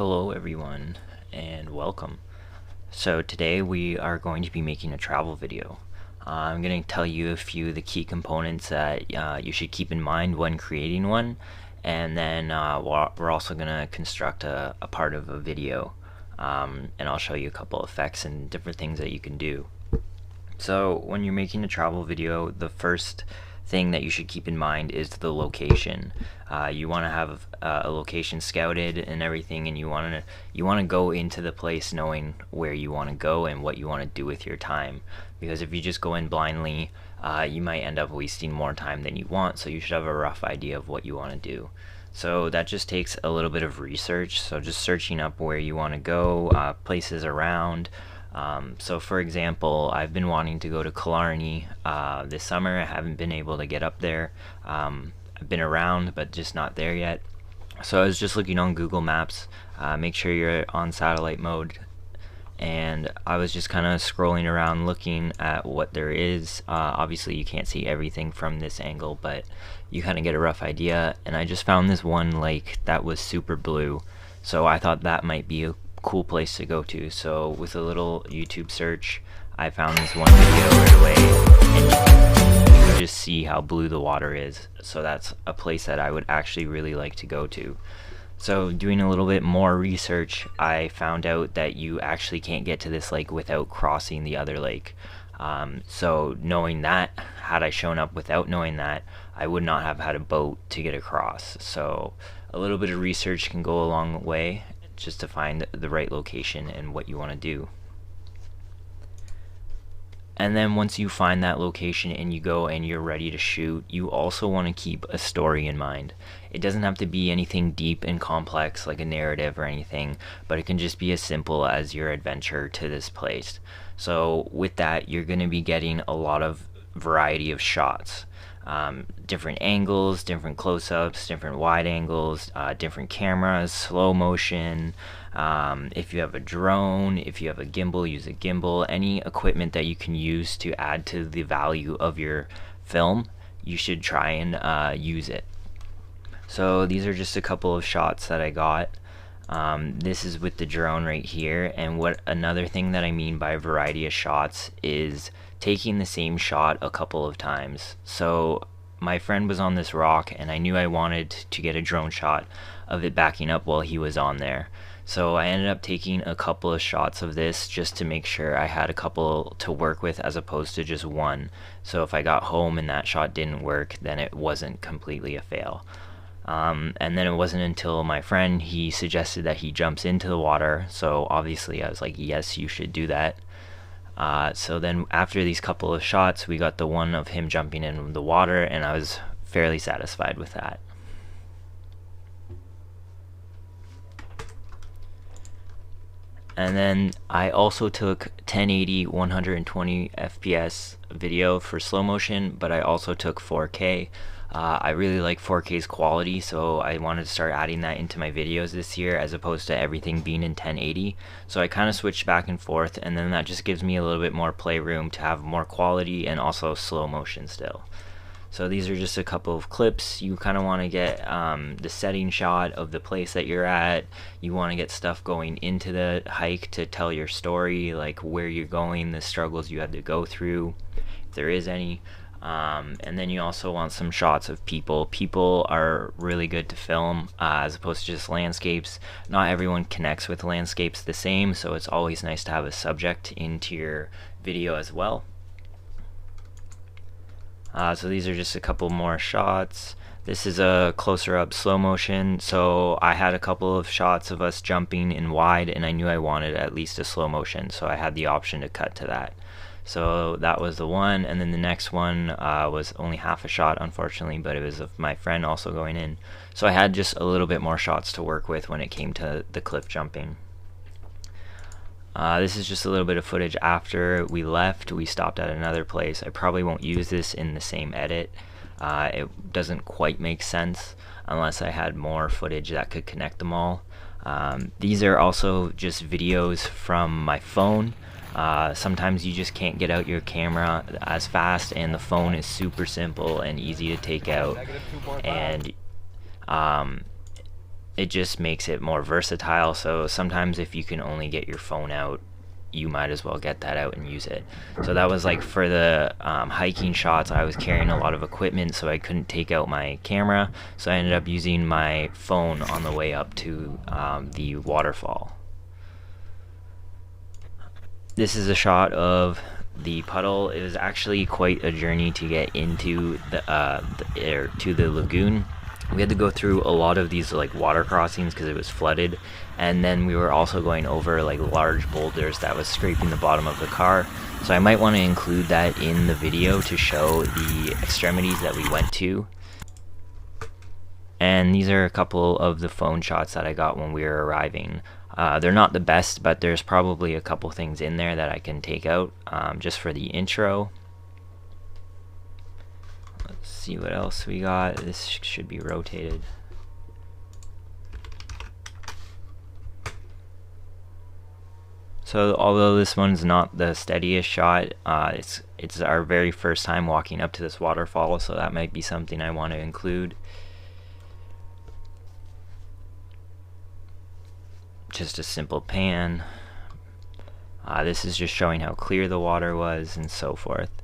Hello everyone and welcome. So today we are going to be making a travel video. I'm going to tell you a few of the key components that you should keep in mind when creating one, and then we're also going to construct a part of a video, and I'll show you a couple effects and different things that you can do. So when you're making a travel video, the first thing that you should keep in mind is the location. You want to have a location scouted and everything, and you want to go into the place knowing where you want to go and what you want to do with your time. Because if you just go in blindly, you might end up wasting more time than you want. So you should have a rough idea of what you want to do. So that just takes a little bit of research. So just searching up where you want to go, places around. So for example, I've been wanting to go to Killarney this summer. I haven't been able to get up there. I've been around but just not there yet. So I was just looking on Google Maps. Make sure you're on satellite mode, and I was just kind of scrolling around looking at what there is. Obviously you can't see everything from this angle, but you kind of get a rough idea, and I just found this one lake that was super blue, so I thought that might be a cool place to go to. So with a little YouTube search, I found this one video right away, and you can just see how blue the water is. So that's a place that I would actually really like to go to. So doing a little bit more research, I found out that you actually can't get to this lake without crossing the other lake. So knowing that, had I shown up without knowing that, I would not have had a boat to get across. So a little bit of research can go a long way, just to find the right location and what you want to do. And then once you find that location and you go and you're ready to shoot, you also want to keep a story in mind. It doesn't have to be anything deep and complex like a narrative or anything, but it can just be as simple as your adventure to this place. So with that, you're going to be getting a lot of variety of shots. Different angles, different close-ups, different wide angles, different cameras, slow motion. If you have a drone, if you have a gimbal, use a gimbal. Any equipment that you can use to add to the value of your film, you should try and use it. So these are just a couple of shots that I got. This is with the drone right here, and what another thing that I mean by variety of shots is taking the same shot a couple of times. So my friend was on this rock, and I knew I wanted to get a drone shot of it backing up while he was on there. So I ended up taking a couple of shots of this just to make sure I had a couple to work with as opposed to just one. So if I got home and that shot didn't work, then it wasn't completely a fail. And then it wasn't until my friend, he suggested that he jumps into the water, so obviously I was like, yes, you should do that. So then after these couple of shots, we got the one of him jumping in the water, and I was fairly satisfied with that. And then I also took 1080 120 FPS video for slow motion, but I also took 4K. I really like 4K's quality, so I wanted to start adding that into my videos this year as opposed to everything being in 1080. So I kind of switched back and forth, and then that just gives me a little bit more playroom to have more quality and also slow motion still. So these are just a couple of clips. You kind of want to get the setting shot of the place that you're at. You want to get stuff going into the hike to tell your story, like where you're going, the struggles you had to go through, if there is any. And then you also want some shots of people. People are really good to film as opposed to just landscapes. Not everyone connects with landscapes the same, so it's always nice to have a subject into your video as well. So these are just a couple more shots. This is a closer up slow motion, so I had a couple of shots of us jumping in wide, and I knew I wanted at least a slow motion, so I had the option to cut to that. So that was the one, and then the next one was only half a shot, unfortunately, but it was of my friend also going in. So I had just a little bit more shots to work with when it came to the cliff jumping. This is just a little bit of footage after we left. We stopped at another place. I probably won't use this in the same edit. It doesn't quite make sense unless I had more footage that could connect them all. These are also just videos from my phone. Sometimes you just can't get out your camera as fast, and the phone is super simple and easy to take out, and it just makes it more versatile. So sometimes if you can only get your phone out, you might as well get that out and use it. So that was like for the hiking shots. I was carrying a lot of equipment, so I couldn't take out my camera, so I ended up using my phone on the way up to the waterfall. This is a shot of the puddle. It was actually quite a journey to get into the lagoon. We had to go through a lot of these like water crossings because it was flooded, and then we were also going over like large boulders that was scraping the bottom of the car. So I might want to include that in the video to show the extremities that we went to. And these are a couple of the phone shots that I got when we were arriving. They're not the best, but there's probably a couple things in there that I can take out just for the intro. Let's see what else we got. This should be rotated. So although this one's not the steadiest shot, it's our very first time walking up to this waterfall, so that might be something I want to include. Just a simple pan. This is just showing how clear the water was and so forth.